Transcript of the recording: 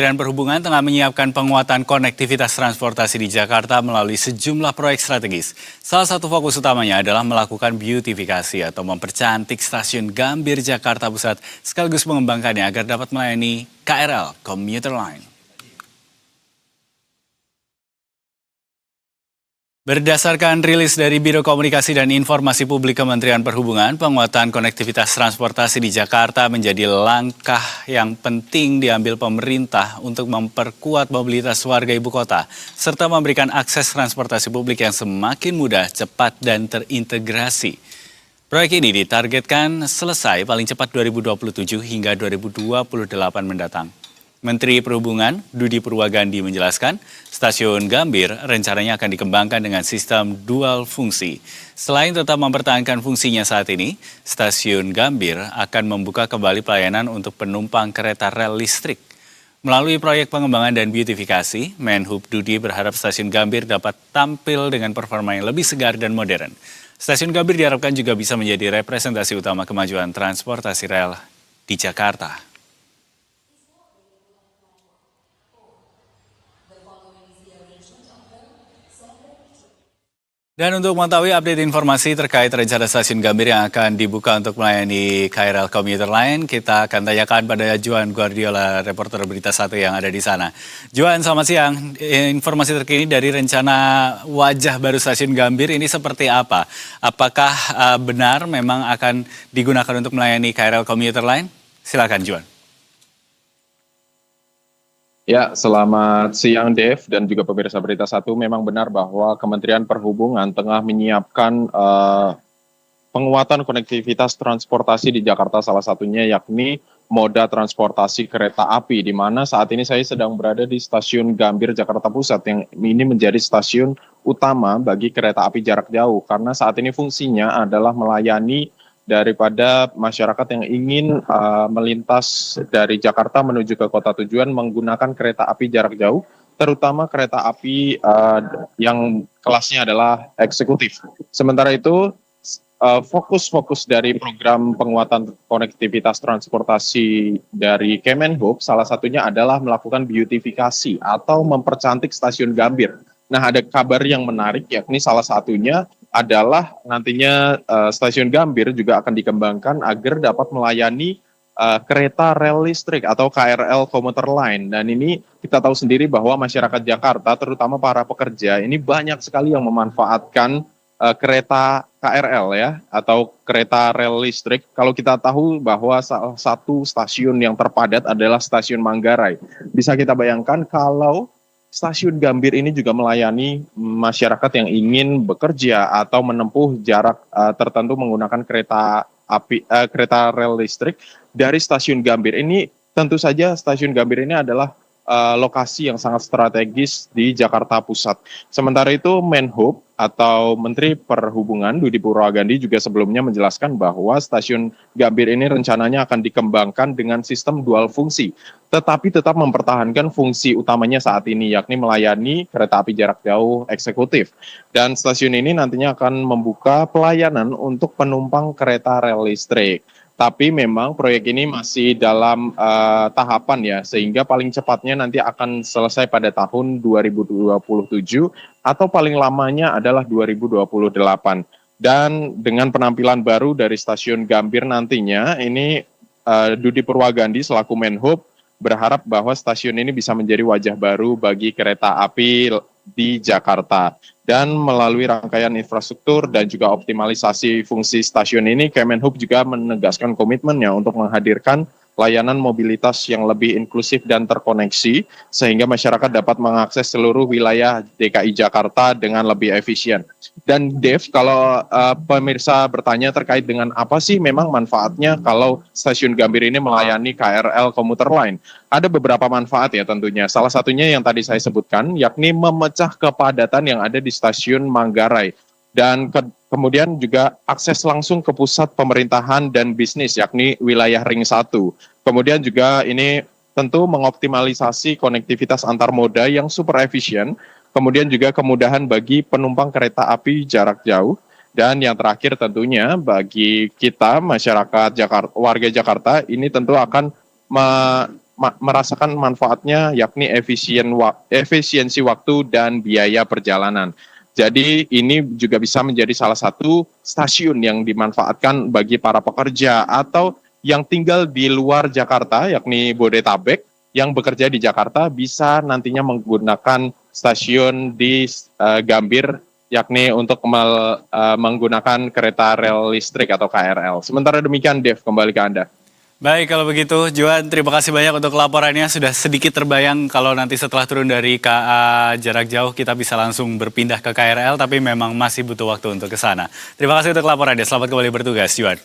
Kementerian Perhubungan tengah menyiapkan penguatan konektivitas transportasi di Jakarta melalui sejumlah proyek strategis. Salah satu fokus utamanya adalah melakukan beautifikasi atau mempercantik stasiun Gambir Jakarta Pusat sekaligus mengembangkannya agar dapat melayani KRL Commuter Line. Berdasarkan rilis dari Biro Komunikasi dan Informasi Publik Kementerian Perhubungan, penguatan konektivitas transportasi di Jakarta menjadi langkah yang penting diambil pemerintah untuk memperkuat mobilitas warga ibu kota, serta memberikan akses transportasi publik yang semakin mudah, cepat, dan terintegrasi. Proyek ini ditargetkan selesai paling cepat 2027 hingga 2028 mendatang. Menteri Perhubungan Budi Purwagandi menjelaskan, stasiun Gambir rencananya akan dikembangkan dengan sistem dual fungsi. Selain tetap mempertahankan fungsinya saat ini, stasiun Gambir akan membuka kembali pelayanan untuk penumpang kereta rel listrik. Melalui proyek pengembangan dan beautifikasi, Menhub Budi berharap stasiun Gambir dapat tampil dengan performa yang lebih segar dan modern. Stasiun Gambir diharapkan juga bisa menjadi representasi utama kemajuan transportasi rel di Jakarta. Dan untuk mengetahui update informasi terkait rencana stasiun Gambir yang akan dibuka untuk melayani KRL Commuter Line, kita akan tanyakan pada Juan Guardiola, reporter Berita 1 yang ada di sana. Juan, selamat siang. Informasi terkini dari rencana wajah baru stasiun Gambir ini seperti apa? Apakah benar memang akan digunakan untuk melayani KRL Commuter Line? Silakan, Juan. Ya, selamat siang Dev dan juga pemirsa Berita 1. Memang benar bahwa Kementerian Perhubungan tengah menyiapkan penguatan konektivitas transportasi di Jakarta, salah satunya yakni moda transportasi kereta api, di mana saat ini saya sedang berada di stasiun Gambir Jakarta Pusat yang ini menjadi stasiun utama bagi kereta api jarak jauh, karena saat ini fungsinya adalah melayani daripada masyarakat yang ingin melintas dari Jakarta menuju ke kota tujuan menggunakan kereta api jarak jauh, terutama kereta api yang kelasnya adalah eksekutif. Sementara itu, fokus dari program penguatan konektivitas transportasi dari Kemenhub, salah satunya adalah melakukan beautifikasi atau mempercantik stasiun Gambir. Nah, ada kabar yang menarik, yakni salah satunya adalah nantinya stasiun Gambir juga akan dikembangkan agar dapat melayani kereta rel listrik atau KRL Commuter Line. Dan ini kita tahu sendiri bahwa masyarakat Jakarta, terutama para pekerja, ini banyak sekali yang memanfaatkan kereta KRL ya, atau kereta rel listrik. Kalau kita tahu bahwa salah satu stasiun yang terpadat adalah stasiun Manggarai. Bisa kita bayangkan kalau stasiun Gambir ini juga melayani masyarakat yang ingin bekerja atau menempuh jarak tertentu menggunakan kereta rel listrik dari stasiun Gambir. Ini tentu saja stasiun Gambir ini adalah lokasi yang sangat strategis di Jakarta Pusat. Sementara itu Menhub atau Menteri Perhubungan Budi Purwagandi juga sebelumnya menjelaskan bahwa stasiun Gambir ini rencananya akan dikembangkan dengan sistem dual fungsi, tetapi tetap mempertahankan fungsi utamanya saat ini, yakni melayani kereta api jarak jauh eksekutif. Dan stasiun ini nantinya akan membuka pelayanan untuk penumpang kereta rel listrik. Tapi memang proyek ini masih dalam tahapan ya, sehingga paling cepatnya nanti akan selesai pada tahun 2027 atau paling lamanya adalah 2028. Dan dengan penampilan baru dari stasiun Gambir nantinya, ini Budi Purwagandi selaku Menhub berharap bahwa stasiun ini bisa menjadi wajah baru bagi kereta api di Jakarta. Dan melalui rangkaian infrastruktur dan juga optimalisasi fungsi stasiun ini, Kemenhub juga menegaskan komitmennya untuk menghadirkan layanan mobilitas yang lebih inklusif dan terkoneksi, sehingga masyarakat dapat mengakses seluruh wilayah DKI Jakarta dengan lebih efisien. Dan Dev, kalau pemirsa bertanya terkait dengan apa sih memang manfaatnya kalau stasiun Gambir ini melayani KRL Commuter Line, ada beberapa manfaat ya tentunya. Salah satunya yang tadi saya sebutkan, yakni memecah kepadatan yang ada di stasiun Manggarai. Dan kemudian juga akses langsung ke pusat pemerintahan dan bisnis, yakni wilayah Ring 1. Kemudian juga ini tentu mengoptimalisasi konektivitas antar moda yang super efisien, kemudian juga kemudahan bagi penumpang kereta api jarak jauh, dan yang terakhir tentunya bagi kita masyarakat Jakarta, warga Jakarta, ini tentu akan merasakan manfaatnya, yakni efisiensi waktu dan biaya perjalanan. Jadi ini juga bisa menjadi salah satu stasiun yang dimanfaatkan bagi para pekerja atau yang tinggal di luar Jakarta, yakni Bodetabek, yang bekerja di Jakarta bisa nantinya menggunakan stasiun di Gambir, yakni untuk menggunakan kereta rel listrik atau KRL. Sementara demikian, Dev, kembali ke Anda. Baik, kalau begitu, Juan, terima kasih banyak untuk laporannya. Sudah sedikit terbayang kalau nanti setelah turun dari KA jarak jauh kita bisa langsung berpindah ke KRL, tapi memang masih butuh waktu untuk ke sana. Terima kasih untuk laporannya. Selamat kembali bertugas, Juan.